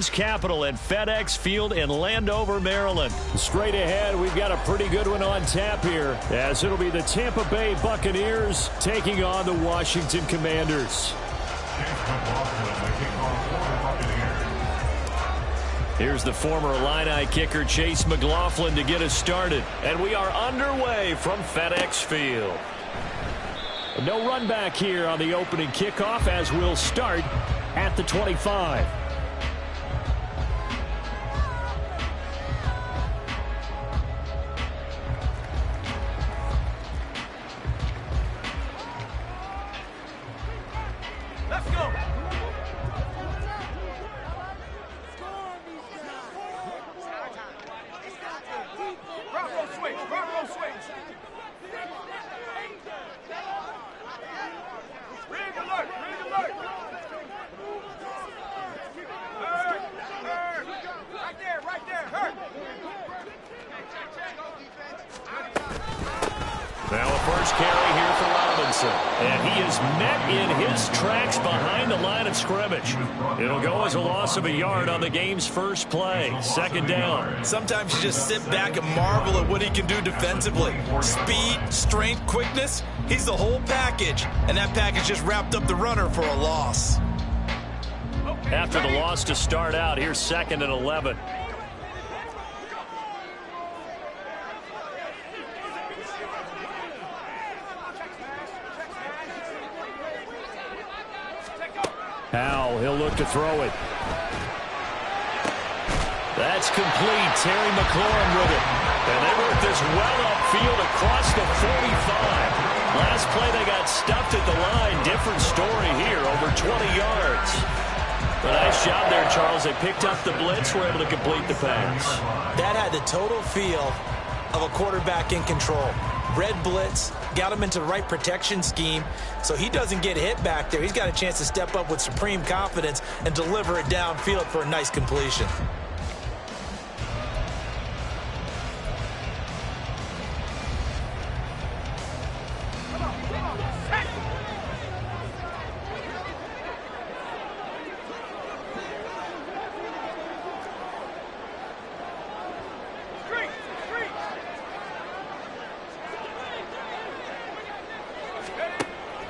nation's capital at FedEx Field in Landover, Maryland. Straight ahead, we've got a pretty good one on tap here, as it'll be the Tampa Bay Buccaneers taking on the Washington Commanders. Here's the former Illini kicker Chase McLaughlin to get us started. And we are underway from FedEx Field. No run back here on the opening kickoff, as we'll start at the 25. Let's go. Bravo switch, Bravo switch. Rig alert, rig alert. Hurt, hurt. Right there, hurt. Now a first carry here for Robinson. And he is met in his tracks behind the line of scrimmage. It'll go as a loss of a yard on the game's first play. Second down. Sometimes you just sit back and marvel at what he can do defensively. Speed, strength, quickness. He's the whole package. And that package just wrapped up the runner for a loss. After the loss to start out, here's 2nd and 11. Howell, he'll look to throw it. That's complete. Terry McLaurin with it. And they work this well upfield across the 45. Last play they got stuffed at the line. Different story here, over 20 yards. A nice job there, Charles. They picked up the blitz, were able to complete the pass. That had the total feel of a quarterback in control. Red blitz, got him into the right protection scheme, so he doesn't get hit back there. He's got a chance to step up with supreme confidence and deliver it downfield for a nice completion.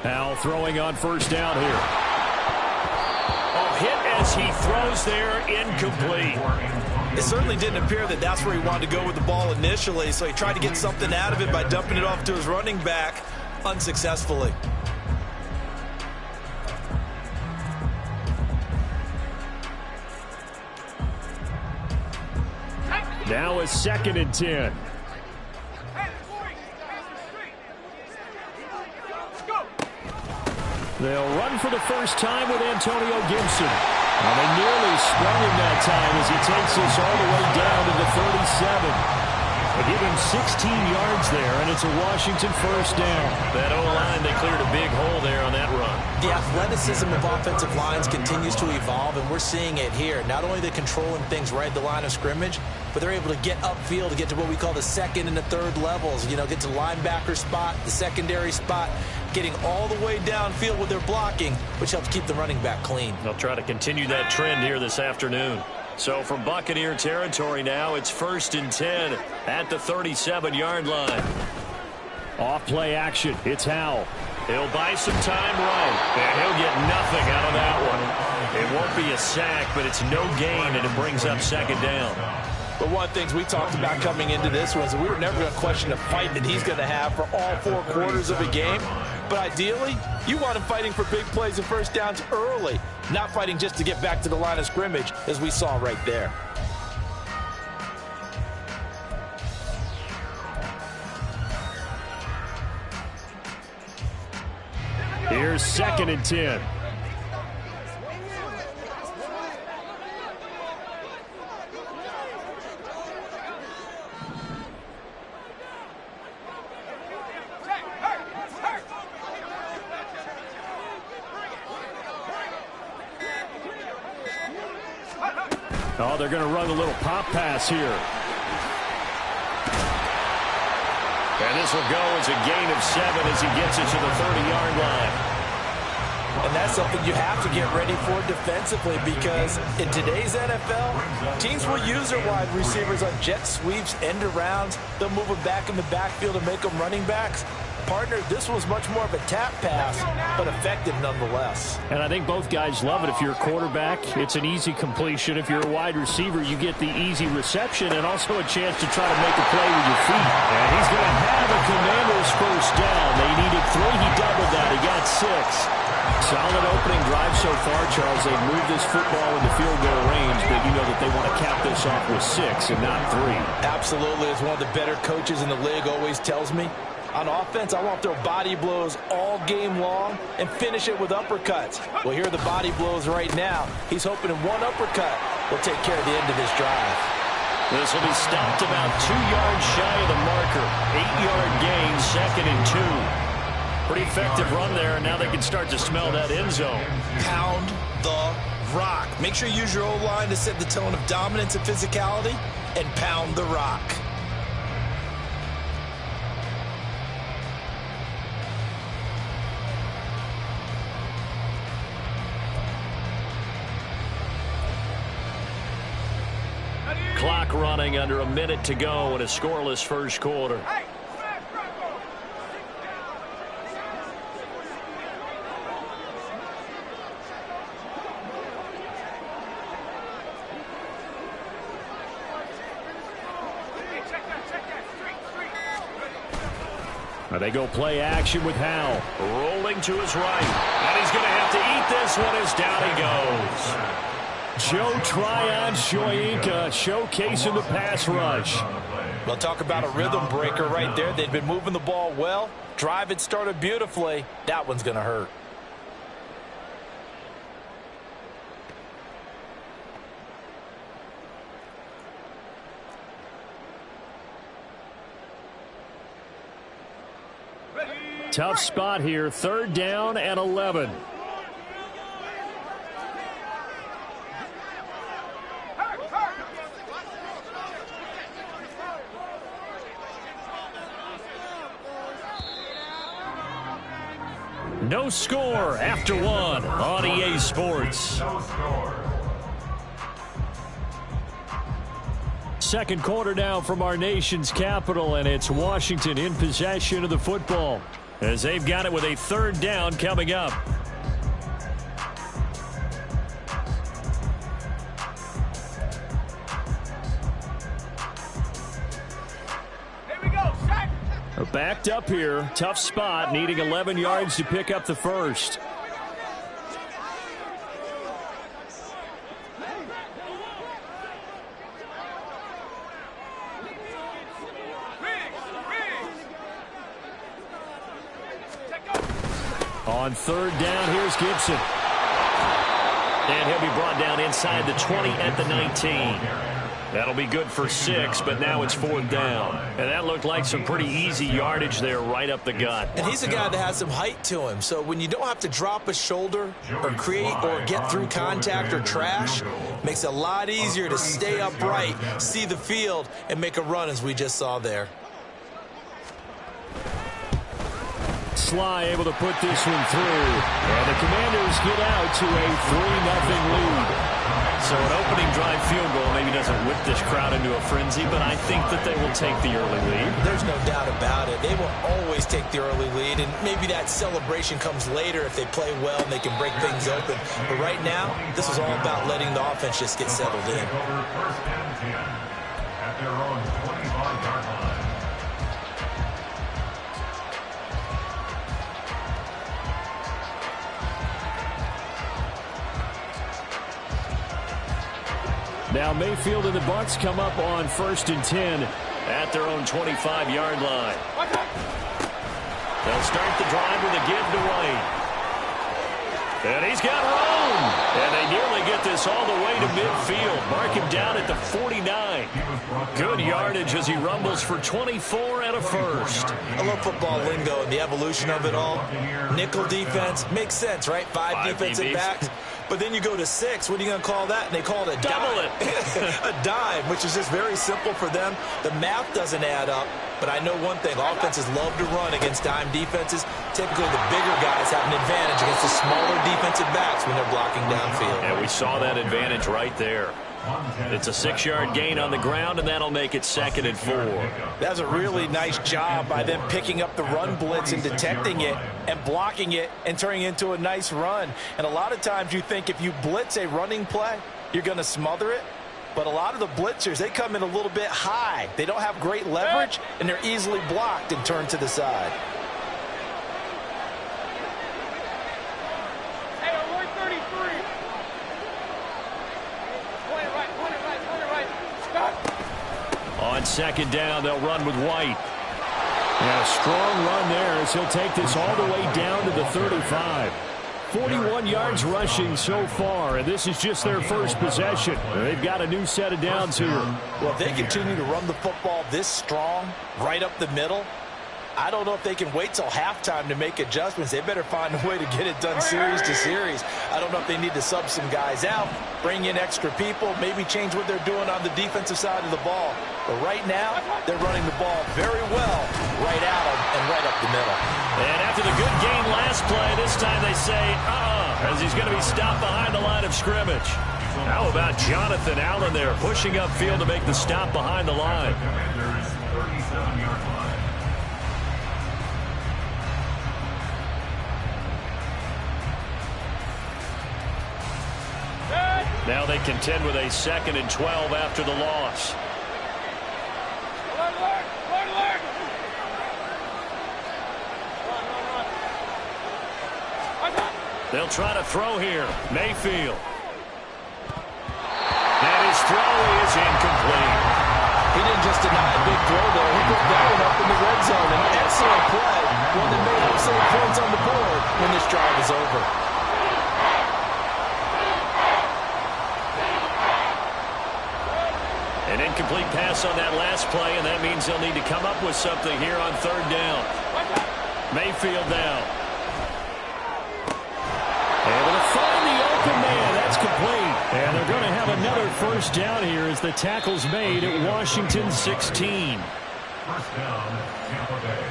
Howell throwing on first down here. Oh, hit as he throws there, incomplete. It certainly didn't appear that that's where he wanted to go with the ball initially, so he tried to get something out of it by dumping it off to his running back unsuccessfully. Now it's 2nd and 10. They'll run for the first time with Antonio Gibson. And they nearly sprung him that time as he takes us all the way down to the 37. They give him 16 yards there, and it's a Washington first down. That O-line, they cleared a big hole there on that run. The athleticism of offensive lines continues to evolve, and we're seeing it here. Not only are they controlling things right at the line of scrimmage, but they're able to get upfield to get to what we call the 2nd and the 3rd levels. You know, get to the linebacker spot, the secondary spot, getting all the way downfield with their blocking, which helps keep the running back clean. They'll try to continue that trend here this afternoon. So from Buccaneer territory now, it's 1st and 10 at the 37-yard line. Off play action. It's Howell. He'll buy some time right, and he'll get nothing out of that one. It won't be a sack, but it's no gain, and it brings up 2nd down. But one of the things we talked about coming into this was that we were never going to question the fight that he's going to have for all 4 quarters of a game. But ideally, you want him fighting for big plays and first downs early, not fighting just to get back to the line of scrimmage, as we saw right there. Here's 2nd and 10. Oh, they're going to run a little pop pass here. And this will go as a gain of 7 as he gets it to the 30-yard line. And that's something you have to get ready for defensively, because in today's NFL, teams will use their wide receivers on jet sweeps, end arounds. They'll move them back in the backfield and make them running backs. Partner, this was much more of a tap pass, but effective nonetheless. And I think both guys love it. If you're a quarterback, it's an easy completion. If you're a wide receiver, you get the easy reception and also a chance to try to make a play with your feet. And he's going to have a Commanders first down. They needed 3. He doubled that. He got 6. Solid opening drive so far, Charles. They've moved this football into field goal range, but you know that they want to cap this off with 6 and not 3. Absolutely. As one of the better coaches in the league always tells me, on offense, I want to throw body blows all game long and finish it with uppercuts. Well, here are the body blows right now. He's hoping in one uppercut will take care of the end of this drive. This will be stopped about 2 yards shy of the marker. 8-yard gain, 2nd and 2. Pretty effective run there, and now they can start to smell that end zone. Pound the rock. Make sure you use your O-line to set the tone of dominance and physicality, and pound the rock. Clock running, under a minute to go in a scoreless first quarter. Hey, smash Bravo! Hey, check that. Street. They go play action with Howell. Rolling to his right. And he's going to have to eat this one as down he goes. Joe Tryon-Shoyinka showcasing the pass rush. Well, talk about a rhythm breaker right there. They've been moving the ball well. Drive had started beautifully. That one's going to hurt. Tough spot here. 3rd down and 11. No score after 1 on EA Sports. Second quarter now from our nation's capital, and it's Washington in possession of the football as they've got it with a 3rd down coming up. Backed up here. Tough spot. Needing 11 yards to pick up the first. On 3rd down, here's Gibson. And he'll be brought down inside the 20 at the 19. That'll be good for 6, but now it's 4th down. And that looked like some pretty easy yardage there right up the gut. And he's a guy that has some height to him. So when you don't have to drop a shoulder or create or get through contact or trash, makes it a lot easier to stay upright, see the field, and make a run as we just saw there. Sly able to put this one through. And the Commanders get out to a 3-0 lead. So an opening drive field goal maybe doesn't whip this crowd into a frenzy, but I think that they will take the early lead. There's no doubt about it. They will always take the early lead, and maybe that celebration comes later if they play well and they can break things open. But right now, this is all about letting the offense just get settled in. At their own 25-yard line. Now Mayfield and the Bucs come up on 1st and 10 at their own 25-yard line. They'll start the drive with a give to White. And he's got room. And they nearly get this all the way to midfield. Mark him down at the 49. Good yardage as he rumbles for 24 and a first. I love football lingo and the evolution of it all. Nickel defense makes sense, right? Five defensive DBs. backs. But then you go to 6. What are you going to call that? And they call it a Double dime. A dime, which is just very simple for them. The math doesn't add up. But I know one thing. Offenses love to run against dime defenses. Typically, the bigger guys have an advantage against the smaller defensive backs when they're blocking downfield. And we saw that advantage right there. It's a 6-yard gain on the ground, and that'll make it 2nd and 4. That's a really nice job by them picking up the run blitz and detecting it and blocking it and turning it into a nice run. And a lot of times you think if you blitz a running play, you're going to smother it. But a lot of the blitzers, they come in a little bit high. They don't have great leverage, and they're easily blocked and turned to the side. Hey, on 133. Point it right. Stop. On 2nd down, they'll run with White. And a strong run there as he'll take this all the way down to the 35. 41 yards rushing so far, and this is just their first possession. They've got a new set of downs here. Well, if they continue to run the football this strong, right up the middle, I don't know if they can wait till halftime to make adjustments. They better find a way to get it done series to series. I don't know if they need to sub some guys out, bring in extra people, maybe change what they're doing on the defensive side of the ball. But right now, they're running the ball very well right at them and right up the middle. And after the good gain last play, this time they say, as he's going to be stopped behind the line of scrimmage. How about Jonathan Allen there pushing upfield to make the stop behind the line? Commanders 37-yard line. Now they contend with a 2nd and 12 after the loss. Alert. They'll try to throw here. Mayfield. And his throw is incomplete. He didn't just deny a big throw there. He put that one up in the red zone. An excellent play. One that may have some points on the board when this drive is over. An incomplete pass on that last play, and that means they'll need to come up with something here on 3rd down. Mayfield now. Able to find the open man. That's complete. And they're going to have another 1st down here as the tackle's made at Washington 16. 1st down, Tampa Bay.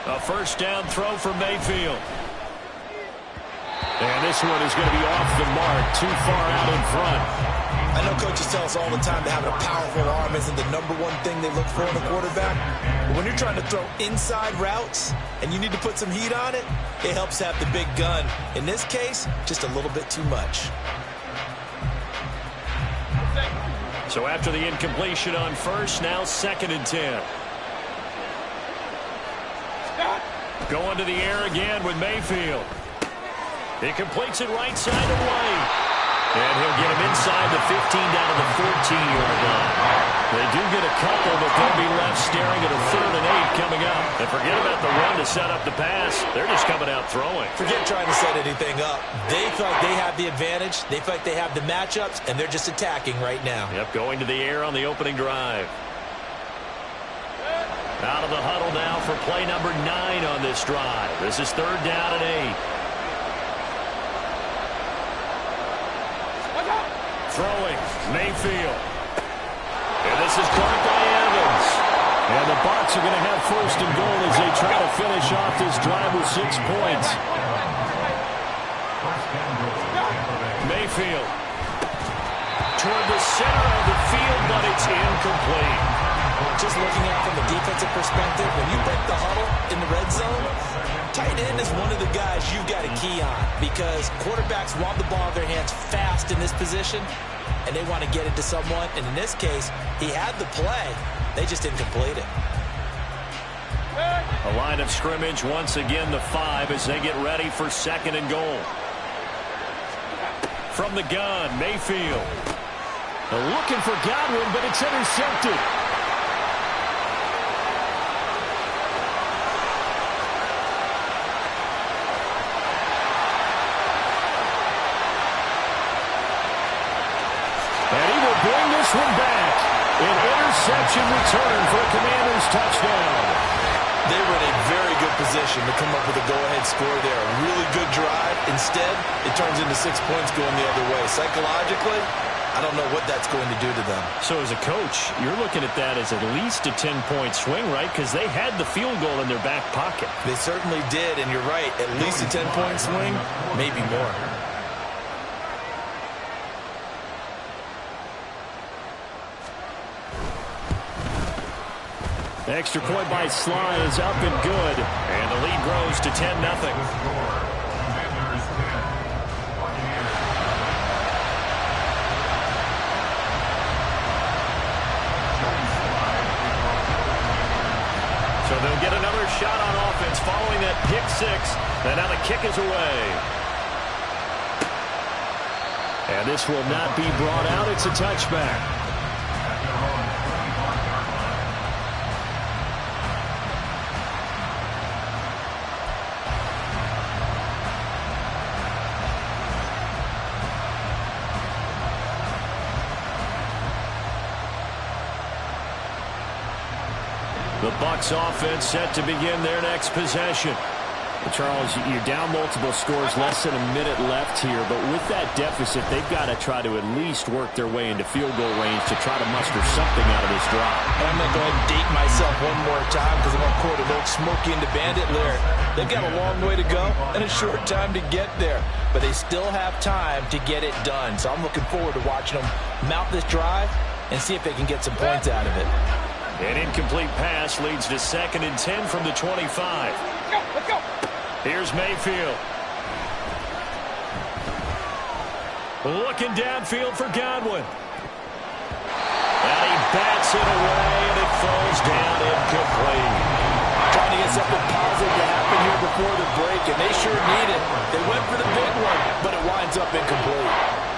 A 1st down throw for Mayfield. And this one is going to be off the mark, too far out in front. I know coaches tell us all the time that having a powerful arm isn't the #1 thing they look for in a quarterback. But when you're trying to throw inside routes and you need to put some heat on it, it helps have the big gun. In this case, just a little bit too much. So after the incompletion on 1st, now 2nd and 10. Going to the air again with Mayfield. He completes it right side of White. And he'll get him inside the 15 down to the 14-yard line. They do get a couple, but they'll be left staring at a 3rd and 8 coming up. And forget about the run to set up the pass. They're just coming out throwing. Forget trying to set anything up. They feel like they have the advantage. They feel like they have the matchups, and they're just attacking right now. Yep, going to the air on the opening drive. Out of the huddle now for play number 9 on this drive. This is 3rd down and 8. Throwing, Mayfield. And this is caught by Evans. And the Bucs are going to have 1st and goal as they try to finish off this drive with 6 points. Mayfield. Toward the center of the field, but it's incomplete. Just looking at it from a defensive perspective, when you break the huddle in the red zone, tight end is one of the guys you've got to key on because quarterbacks want the ball in their hands fast in this position, and they want to get it to someone. And in this case, he had the play. They just didn't complete it. A line of scrimmage once again the 5 as they get ready for 2nd and goal. From the gun, Mayfield. Looking for Godwin, but it's intercepted. this one back. An interception return for a Commanders touchdown. They were in a very good position to come up with a go-ahead score there. A really good drive. Instead, it turns into 6 points going the other way. Psychologically, I don't know what that's going to do to them. So as a coach, you're looking at that as at least a 10-point swing, right? Because they had the field goal in their back pocket. They certainly did, and you're right. At least a 10-point swing, maybe more. Extra point by Sly is up and good. And the lead grows to 10-0. So they'll get another shot on offense following that pick six. And now the kick is away. And this will not be brought out. It's a touchback. The Bucs offense set to begin their next possession. Charles, you're down multiple scores, less than a minute left here, but with that deficit, they've got to try to at least work their way into field goal range to try to muster something out of this drive. And I'm going to go ahead and date myself one more time because I'm going to quote an old Smokey and the Bandit lyric. They've got a long way to go and a short time to get there, but they still have time to get it done. So I'm looking forward to watching them mount this drive and see if they can get some points out of it. An incomplete pass leads to 2nd and 10 from the 25. Let's go. Here's Mayfield. Looking downfield for Godwin. And he bats it away, and it falls down incomplete. Trying to get something positive to happen here before the break, and they sure need it. They went for the big one, but it winds up incomplete.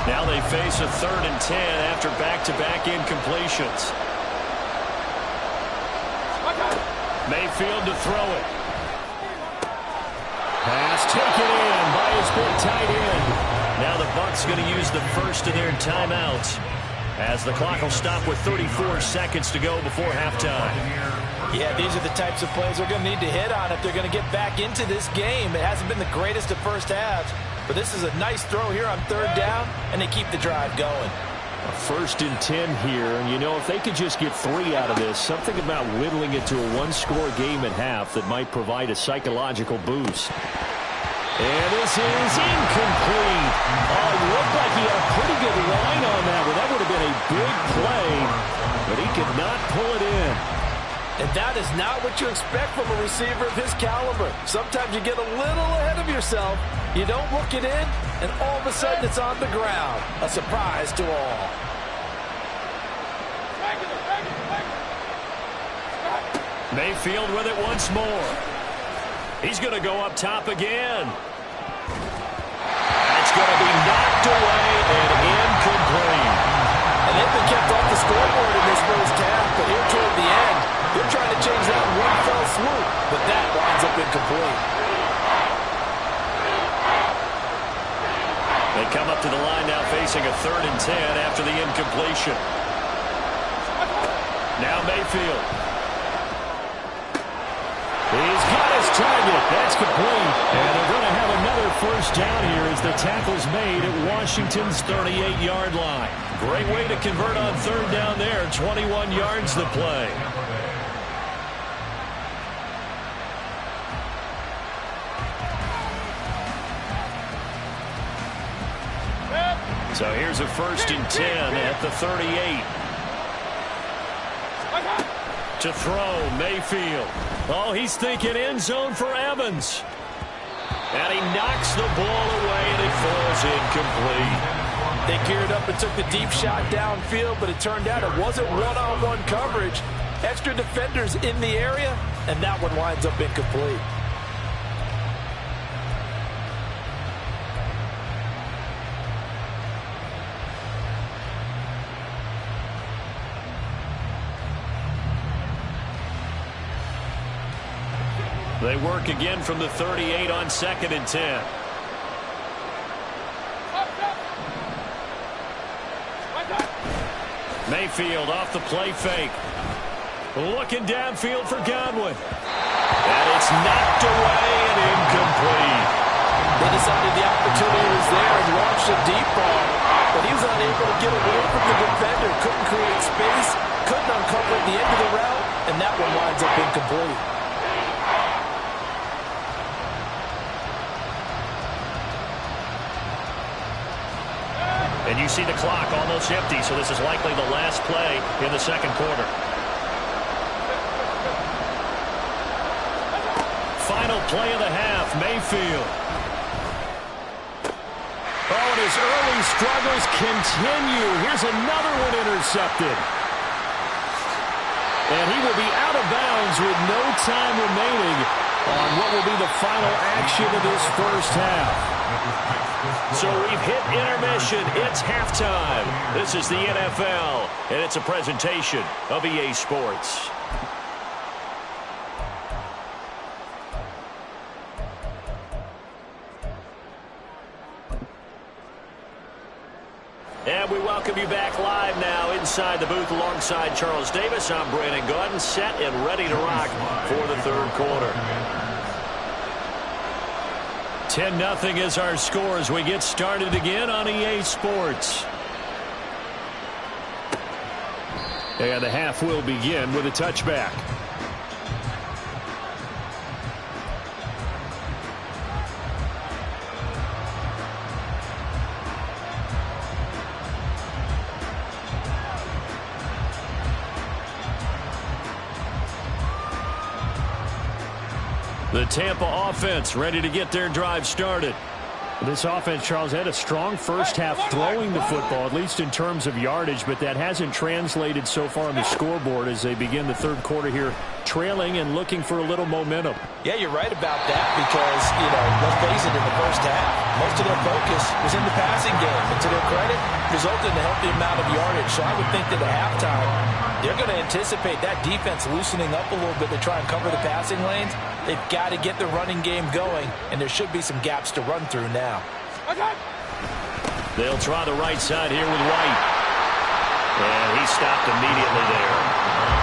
Now they face a 3rd and 10 after back-to-back incompletions. Mayfield to throw it. Pass taken in by his big tight end. Now the Bucs going to use the first of their timeouts as the clock will stop with 34 seconds to go before halftime. Yeah, these are the types of plays they're going to need to hit on if they're going to get back into this game. It hasn't been the greatest of first halves, but this is a nice throw here on 3rd down, and they keep the drive going. A 1st and 10 here, and you know, if they could just get 3 out of this, something about whittling it to a 1-score game at half that might provide a psychological boost. And this is incomplete. Oh, it looked like he had a pretty good line on that one. That would have been a big play, but he could not pull it in. And that is not what you expect from a receiver of his caliber. Sometimes you get a little ahead of yourself. You don't look it in, and all of a sudden it's on the ground. A surprise to all. Mayfield with it once more. He's going to go up top again. It's going to be knocked away and incomplete. And they've been kept off the scoreboard in this first half, but here toward the end, they're trying to change that in one fell swoop, but that winds up incomplete. They come up to the line now facing a 3rd and 10 after the incompletion. Now Mayfield. He's got his target. That's complete. And they're going to have another 1st down here as the tackle's made at Washington's 38-yard line. Great way to convert on 3rd down there. 21 yards the play. So here's a 1st and 10 at the 38. To throw, Mayfield. Oh, he's thinking end zone for Evans. And he knocks the ball away, and it falls incomplete. They geared up and took the deep shot downfield, but it turned out it wasn't one-on-one coverage. Extra defenders in the area, and that one winds up incomplete. They work again from the 38 on 2nd and 10. Mayfield off the play fake. Looking downfield for Godwin. And it's knocked away and incomplete. They decided the opportunity was there and launched a deep ball, but he was unable to get away from the defender. Couldn't create space, couldn't uncover at the end of the route, and that one winds up incomplete. And you see the clock almost empty, so this is likely the last play in the second quarter. Final play of the half, Mayfield. Oh, and his early struggles continue. Here's another one intercepted. And he will be out of bounds with no time remaining on what will be the final action of this first half. So we've hit intermission. It's halftime. This is the NFL, and it's a presentation of EA Sports. And we welcome you back live now inside the booth alongside Charles Davis. I'm Brandon Gaudin, set and ready to rock for the third quarter. 10-0 is our score as we get started again on EA Sports. And the half will begin with a touchback. The Tampa offense ready to get their drive started. This offense, Charles, had a strong first half throwing the football, at least in terms of yardage, but that hasn't translated so far on the scoreboard as they begin the third quarter here, trailing and looking for a little momentum. Yeah, you're right about that because, let's face it, in the first half, most of their focus was in the passing game. And to their credit, resulted in a healthy amount of yardage. So I would think that at halftime, they're going to anticipate that defense loosening up a little bit to try and cover the passing lanes. They've got to get the running game going, and there should be some gaps to run through now. They'll try the right side here with White. And he stopped immediately there.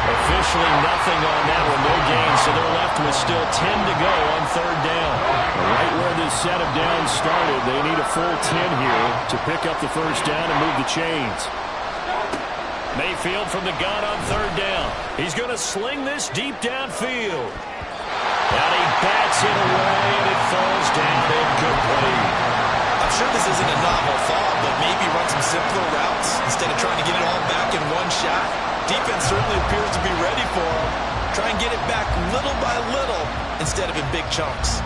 Officially nothing on that one, no gain, so they're left with still 10 to go on third down. Right where this set of downs started, they need a full 10 here to pick up the first down and move the chains. Mayfield from the gun on third down. He's going to sling this deep downfield. And he bats it away, and it falls down incomplete. I'm sure this isn't a novel thought, but maybe run some simpler routes instead of trying to get it all back in one shot. Defense certainly appears to be ready for him. Try and get it back little by little instead of in big chunks.